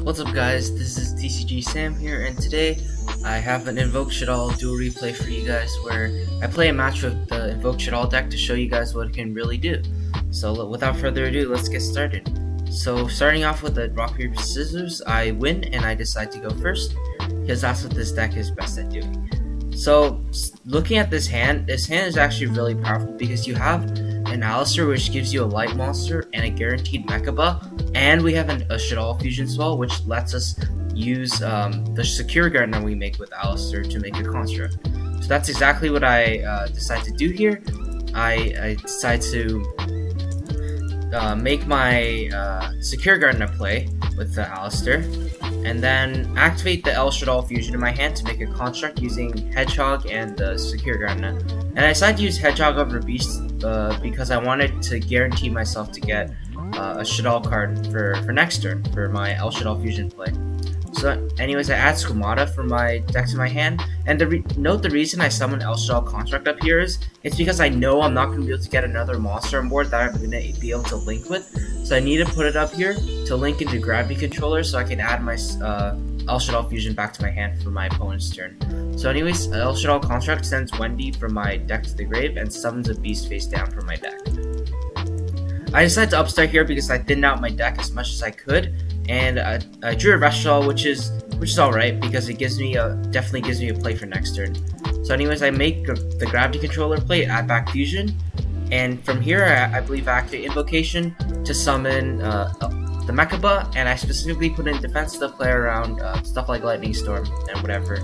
What's up guys, this is TCG Sam here, and today I have an Invoked Shaddoll Duel replay for you guys where I play a match with the Invoked Shaddoll deck to show you guys what it can really do. So without further ado, let's get started. So starting off with the rock, paper, scissors, I win and I decide to go first because that's what this deck is best at doing. So looking at this hand is actually really powerful because you have an aleister, which gives you a light monster and a guaranteed mechaba, and we have a Shaddoll fusion spell which lets us use the secure guard that we make with aleister to make a construct. So that's exactly what I decide to do here. I decide to make my secure garden play with the aleister, and then activate the Shaddoll fusion in my hand to make a construct using Hedgehog and the secure garden. And I decided to use Hedgehog over Beast because I wanted to guarantee myself to get a Shaddoll card for next turn for my Shaddoll fusion play. So anyways, I add Schemata for my deck to my hand, and note the reason I summon Shaddoll Construct up here is it's because I know I'm not going to be able to get another monster on board that I'm going to be able to link with, so I need to put it up here to link into Gravity Controller so I can add my Shaddoll Fusion back to my hand for my opponent's turn. So anyways, Shaddoll Construct sends Wendy from my deck to the grave and summons a beast face down from my deck. I decided to upstart here because I thinned out my deck as much as I could, and I drew a Shaddoll, which is alright because it definitely gives me a play for next turn. So anyways, I make the Gravity Controller play, add back Fusion, and from here I believe I activate Invocation to summon the mechaba, and I specifically put in defense to play around stuff like Lightning Storm and whatever.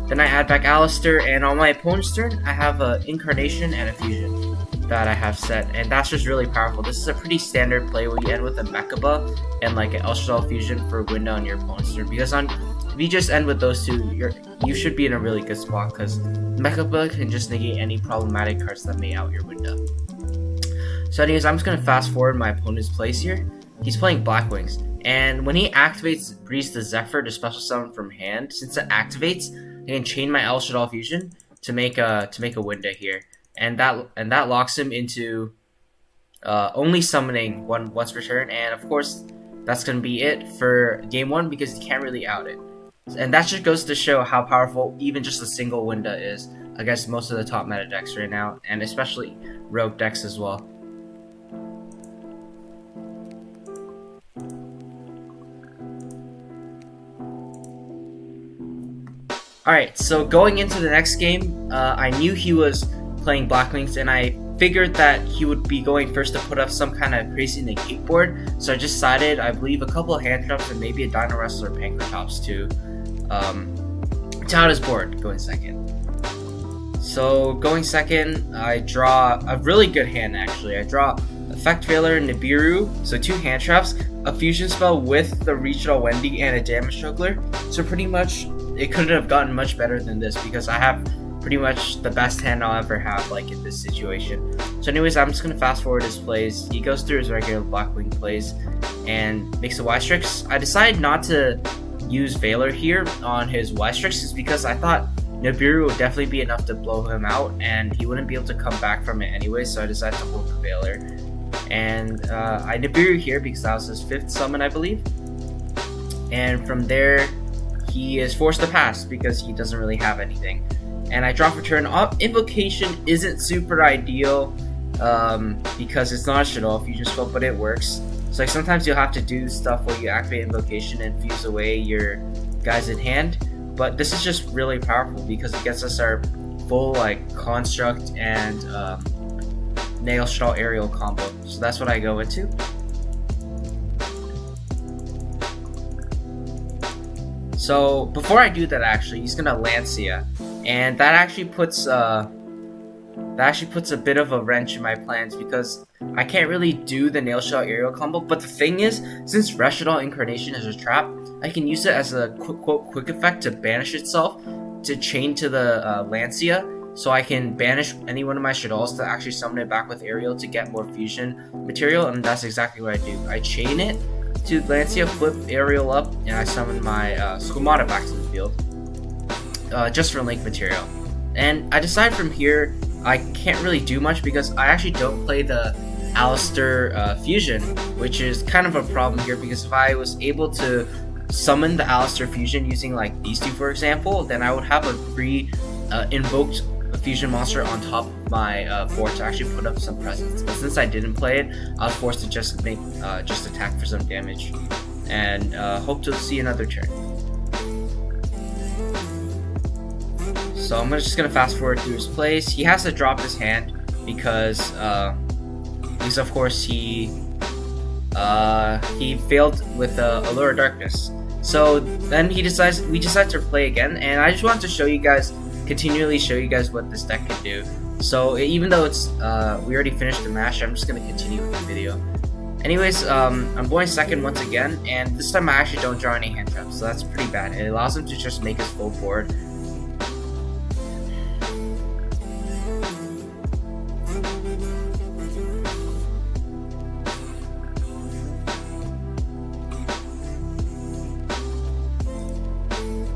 Then I add back aleister, and on my opponent's turn I have an Incarnation and a Fusion that I have set, and that's just really powerful. This is a pretty standard play where you end with a mechaba and like an Shaddoll fusion for winda on your opponent's turn, because if you just end with those two, you should be in a really good spot because mechaba can just negate any problematic cards that may out your winda. So anyways, I'm just going to fast forward my opponent's plays here. He's playing Blackwings, and when he activates Breeze the Zephyr to special summon from hand, since it activates, I can chain my Shaddoll fusion to make a winda here. And that locks him into only summoning once per turn, and of course that's going to be it for game 1 because he can't really out it. And that just goes to show how powerful even just a single winda is against most of the top meta decks right now, and especially rogue decks as well. Alright, so going into the next game, I knew he was playing Blackwings, and I figured that he would be going first to put up some kind of crazy negate board, so I just decided, I believe, a couple of hand traps and maybe a Dino Wrestler Pankratops to out his board going second. So going second, I draw a really good hand actually. I draw Effect Veiler, Nibiru, so 2 hand traps, a fusion spell with the Regional Wendy, and a damage juggler. So pretty much it couldn't have gotten much better than this because I have pretty much the best hand I'll ever have like in this situation. So anyways, I'm just going to fast forward his plays. He goes through his regular Blackwing plays and makes a Y-Strix. I decided not to use Veiler here on his Y-Strix is because I thought Nibiru would definitely be enough to blow him out and he wouldn't be able to come back from it anyway, so I decided to hold the Veiler. And I Nibiru here because that was his 5th summon, I believe. And from there, he is forced to pass because he doesn't really have anything. And I draw for turn. Invocation isn't super ideal because it's not a Shaddoll fusion spell, but it works. So like sometimes you'll have to do stuff where you activate Invocation and fuse away your guys in hand. But this is just really powerful because it gets us our full like construct and Nail Shaddoll aerial combo. So that's what I go into. So before I do that, actually, he's gonna Lancia. And that actually puts a bit of a wrench in my plans because I can't really do the Nail Shaddoll aerial combo. But the thing is, since Shaddoll Incarnation is a trap, I can use it as a quick effect to banish itself to chain to the Lancia, so I can banish any one of my Shaddolls to actually summon it back with aerial to get more fusion material, and that's exactly what I do. I chain it to Lancia, flip aerial up, and I summon my Schemata back to the field. Just for link material. And I decide from here I can't really do much because I actually don't play the aleister fusion, which is kind of a problem here because if I was able to summon the aleister fusion using like these two for example, then I would have a free invoked fusion monster on top of my board to actually put up some presence. But since I didn't play it, I was forced to just attack for some damage and hope to see another turn. So I'm just gonna fast forward through his plays. He has to drop his hand because of course he failed with Allure of Darkness. So then we decide to play again, and I just wanted to show you guys, continually show you guys what this deck can do. So even though it's we already finished the match, I'm just gonna continue with the video. Anyways, I'm going second once again, and this time I actually don't draw any hand traps, so that's pretty bad. It allows him to just make his full board.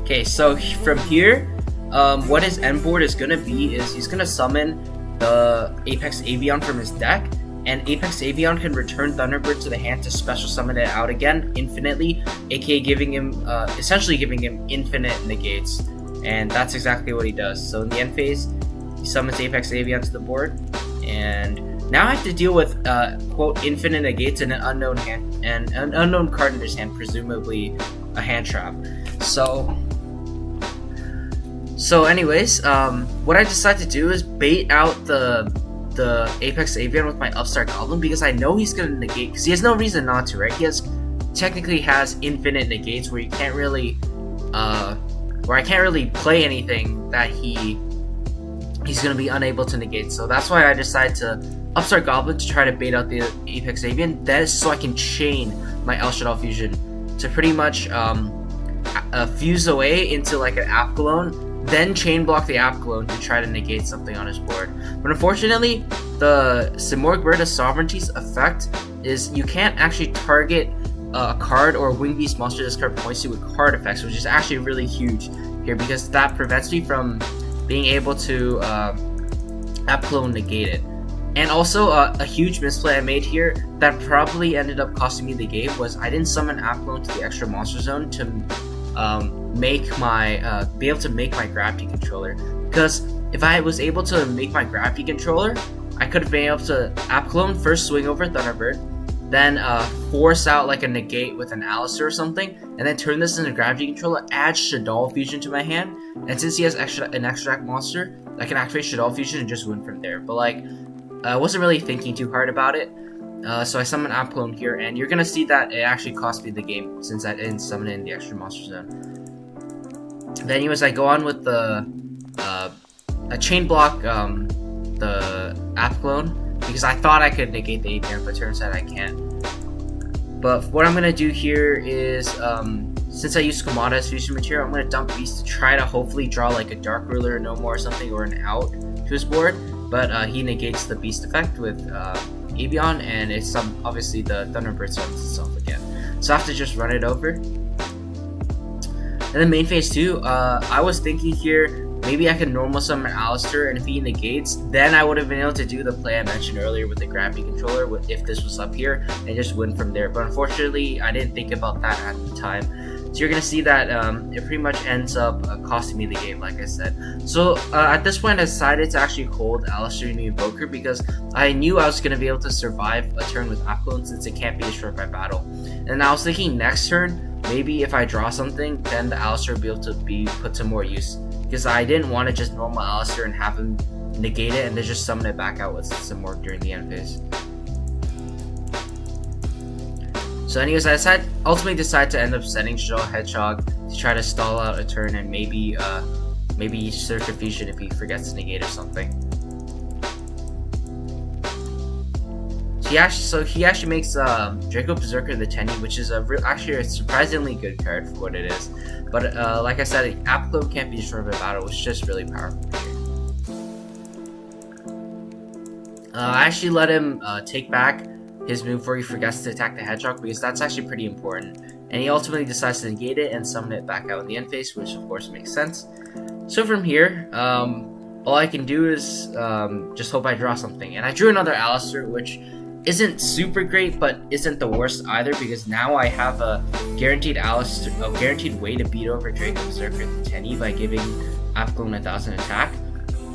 Okay, so from here, what his end board is going to be is he's going to summon the Apex Avian from his deck, and Apex Avian can return Thunderbird to the hand to special summon it out again infinitely, aka giving him, essentially giving him infinite negates, and that's exactly what he does. So in the end phase, he summons Apex Avian to the board, and now I have to deal with quote infinite negates and an unknown hand and an unknown card in his hand, presumably a hand trap. So anyways, what I decided to do is bait out the Apex Avian with my Upstart Goblin because I know he's gonna negate, because he has no reason not to, right? Technically has infinite negates where you can't really, where I can't really play anything that he's gonna be unable to negate. So that's why I decided to Upstart Goblin to try to bait out the Apex Avian. That is so I can chain my Yugioh Shaddoll Fusion to pretty much fuse away into like an Apgalone, then chain block the Apgalone to try to negate something on his board. But unfortunately, the Simorgh Bird of Sovereignty's effect is you can't actually target a card or a Wing Beast monster this card points to with card effects, which is actually really huge here because that prevents me from being able to Apgalone negate it. And also a huge misplay I made here that probably ended up costing me the game was I didn't summon Apgalone to the extra monster zone to be able to make my gravity controller, because if I was able to make my gravity controller, I could have been able to Apgalone, first swing over Thunderbird, then force out like a negate with an aleister or something, and then turn this into a gravity controller, add Shaddoll Fusion to my hand, and since he has an extract monster, I can activate Shaddoll Fusion and just win from there. But like, I wasn't really thinking too hard about it, so I summoned Apgalone here, and you're gonna see that it actually cost me the game since I didn't summon it in the extra monster zone. Then anyways, I go on with the a chain block the Apgalone because I thought I could negate the Avian, but turns out I can't. But what I'm gonna do here is since I use Squamata as fusion material, I'm gonna dump Beast to try to hopefully draw like a Dark Ruler no more or something, or an out to his board. But he negates the Beast effect with Avian, and it's obviously the Thunderbird summons itself again. So I have to just run it over. And then main phase 2, I was thinking here, maybe I could normal summon aleister, and if he negates, then I would have been able to do the play I mentioned earlier with the gravity controller, if this was up here, and just win from there. But unfortunately, I didn't think about that at the time. So you're going to see that it pretty much ends up costing me the game, like I said. So at this point, I decided to actually hold aleister in Invoker because I knew I was going to be able to survive a turn with Apgalone since it can't be destroyed by battle. And I was thinking next turn, maybe if I draw something, then the aleister will be able to be put to more use. Because I didn't want to just normal aleister and have him negate it and then just summon it back out with some more during the end phase. So anyways, I ultimately decided to end up setting Shaddoll Hedgehog to try to stall out a turn and maybe Circuit Fusion if he forgets to negate or something. So he actually makes Draco Berserker the Tenny, which is actually a surprisingly good card for what it is. But like I said, Apgalone can't be destroyed by battle, which is just really powerful here. I actually let him take back his move where he forgets to attack the Hedgehog because that's actually pretty important. And he ultimately decides to negate it and summon it back out in the end phase, which of course makes sense. So from here, all I can do is just hope I draw something. And I drew another aleister, which isn't super great, but isn't the worst either, because now I have a guaranteed way to beat over Draco Berserker the 10E by giving Apclone 1000 attack.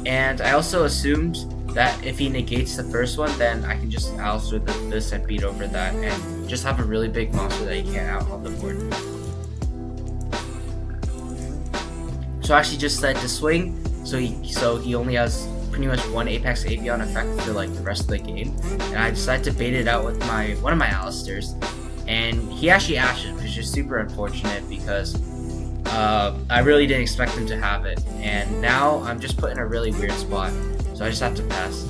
And I also assumed that if he negates the first one, then I can just aleister this and beat over that and just have a really big monster that he can't out on the board. So I actually just decided to swing, so he only has pretty much one Apex Avian effect for like the rest of the game, and I decided to bait it out with one of my Aleisters, and he actually ashes, which is super unfortunate because I really didn't expect him to have it, and now I'm just put in a really weird spot, so I just have to pass.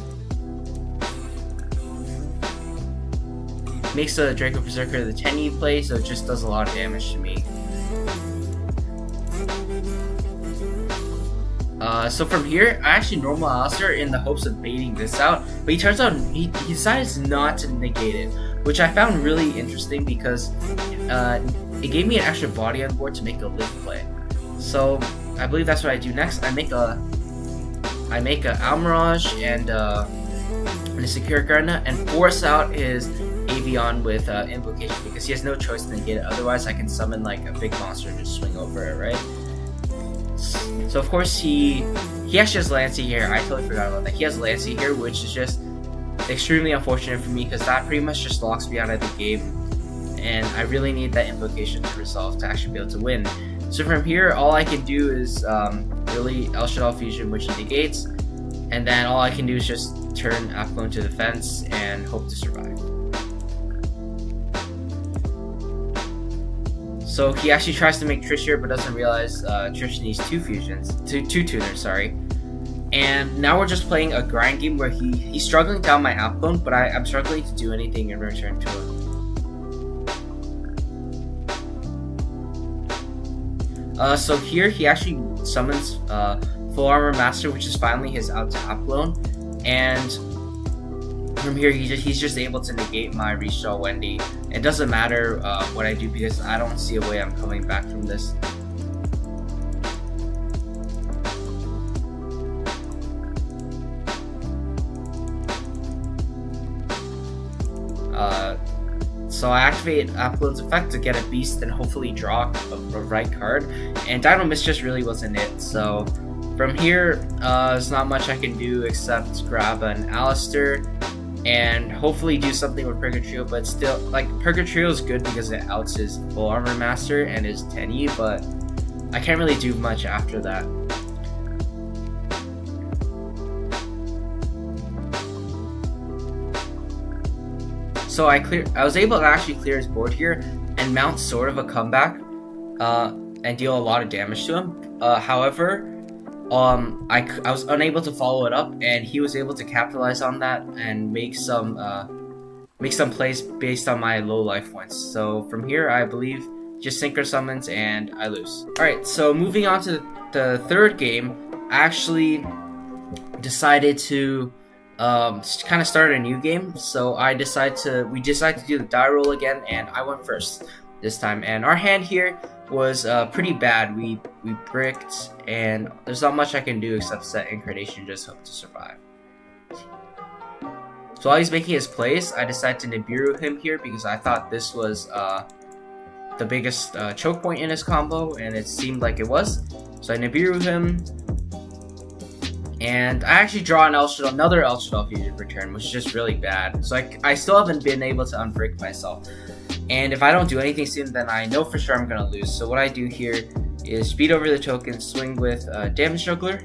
Makes the Draco Berserker the 10E play, so it just does a lot of damage to me. So from here, I actually normal aleister in the hopes of baiting this out, but he turns out he decides not to negate it, which I found really interesting because it gave me an extra body on board to make a live play. So I believe that's what I do next. I make a Almirage and a Secure Gardener and force out his Avian with Invocation because he has no choice to negate it. Otherwise, I can summon like a big monster and just swing over it, right? So of course he actually has Lancey here. I totally forgot about that. He has Lancey here, which is just extremely unfortunate for me because that pretty much just locks me out of the game, and I really need that invocation to resolve to actually be able to win. So from here, all I can do is really El Shaddoll Fusion, which he negates, and then all I can do is just turn Apclone to defense and hope to survive. So he actually tries to make Trish here, but doesn't realize Trish needs two tuners, sorry. And now we're just playing a grind game where he's struggling down my Apclone, but I'm struggling to do anything in return to him. So here he actually summons Full Armor Master, which is finally his out to Apclone, and from here he's just able to negate my Restall Wendy. It doesn't matter what I do because I don't see a way I'm coming back from this. So I activate Apclone's effect to get a beast and hopefully draw a right card, and Dino Mist just really wasn't it. So from here, there's not much I can do except grab an aleister and hopefully do something with Purgatrio, but still, like, Purgatrio is good because it outs his Full Armor Master and his 10E, but I can't really do much after that. So I was able to actually clear his board here and mount sort of a comeback and deal a lot of damage to him. However, I was unable to follow it up, and he was able to capitalize on that and make some plays based on my low life points. So from here, I believe just synchro summons and I lose. Alright, so moving on to the third game, I actually decided to kind of start a new game. So we decided to do the die roll again, and I went first this time. And our hand here was pretty bad. We bricked, and there's not much I can do except set Incarnation and just hope to survive. So while he's making his plays, I decided to Nibiru him here because I thought this was the biggest choke point in his combo, and it seemed like it was. So I Nibiru him, and I actually draw another El Shaddoll Fusion per turn, which is just really bad. So I still haven't been able to unbrick myself. And if I don't do anything soon, then I know for sure I'm going to lose. So what I do here is speed over the token, swing with Damage Juggler.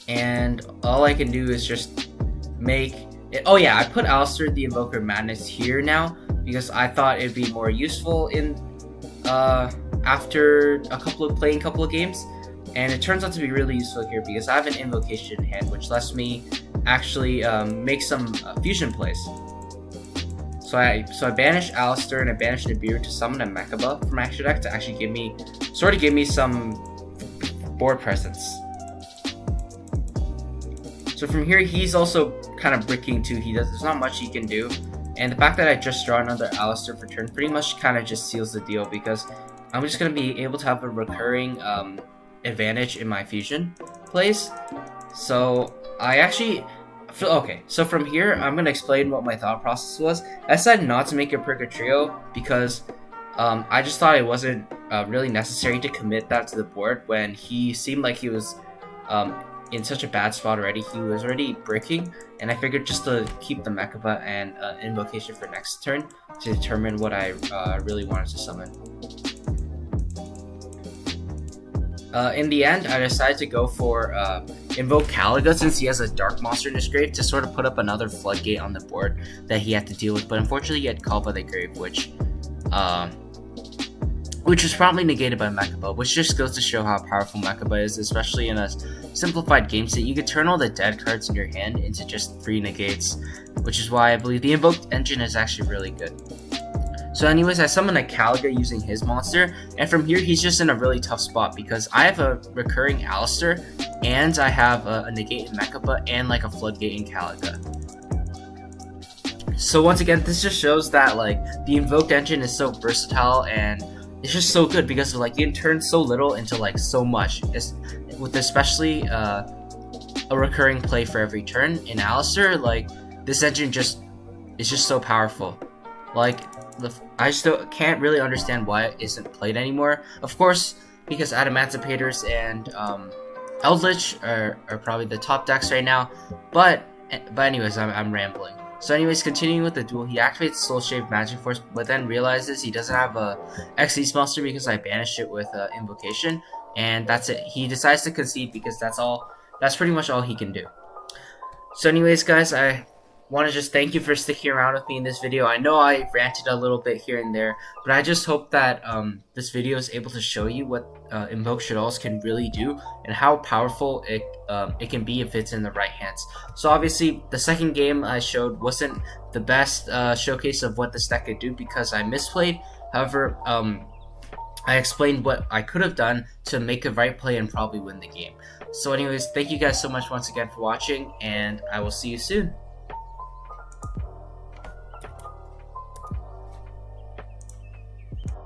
And all I can do is just make it. Oh yeah, I put aleister the Invoker Madness here now because I thought it'd be more useful in after playing a couple of games. And it turns out to be really useful here because I have an Invocation in hand, which lets me actually make some fusion plays. So I banish aleister and I banish Nibiru to summon a mechaba from my extra deck to actually give me some board presence. So from here, he's also kind of bricking too. There's not much he can do, and the fact that I just draw another aleister for turn pretty much kind of just seals the deal because I'm just gonna be able to have a recurring advantage in my fusion plays. So I actually Okay, so from here, I'm gonna explain what my thought process was. I decided not to make a Perka trio because I just thought it wasn't really necessary to commit that to the board when he seemed like he was in such a bad spot already. He was already breaking, and I figured just to keep the mechaba and invocation for next turn to determine what I really wanted to summon. In the end, I decided to go for Invoke Caliga since he has a dark monster in his grave to sort of put up another floodgate on the board that he had to deal with. But unfortunately, he had Called by the Grave, which was promptly negated by Mechaba, which just goes to show how powerful Mechaba is, especially in a simplified game state. You can turn all the dead cards in your hand into just 3 negates, which is why I believe the Invoked engine is actually really good. So anyways, I summon a Caliga using his monster, and from here he's just in a really tough spot because I have a recurring aleister, and I have a negate in Mechaba, and like a floodgate in Caliga. So once again, this just shows that like the Invoked engine is so versatile, and it's just so good because like you can turn so little into like so much, with especially a recurring play for every turn in aleister. Like this engine is just so powerful. Like I still can't really understand why it isn't played anymore. Of course, because Adamantipator's and Eldritch are probably the top decks right now. But anyways, I'm rambling. So anyways, continuing with the duel, he activates Soul Shave Magic Force, but then realizes he doesn't have a Xyz monster because I banished it with Invocation, and that's it. He decides to concede because that's pretty much all he can do. So anyways, guys, I want to just thank you for sticking around with me in this video. I know I ranted a little bit here and there, but I just hope that this video is able to show you what Invoked Shaddolls can really do and how powerful it can be if it's in the right hands. So obviously, the second game I showed wasn't the best showcase of what this deck could do because I misplayed. However, I explained what I could have done to make a right play and probably win the game. So anyways, thank you guys so much once again for watching, and I will see you soon.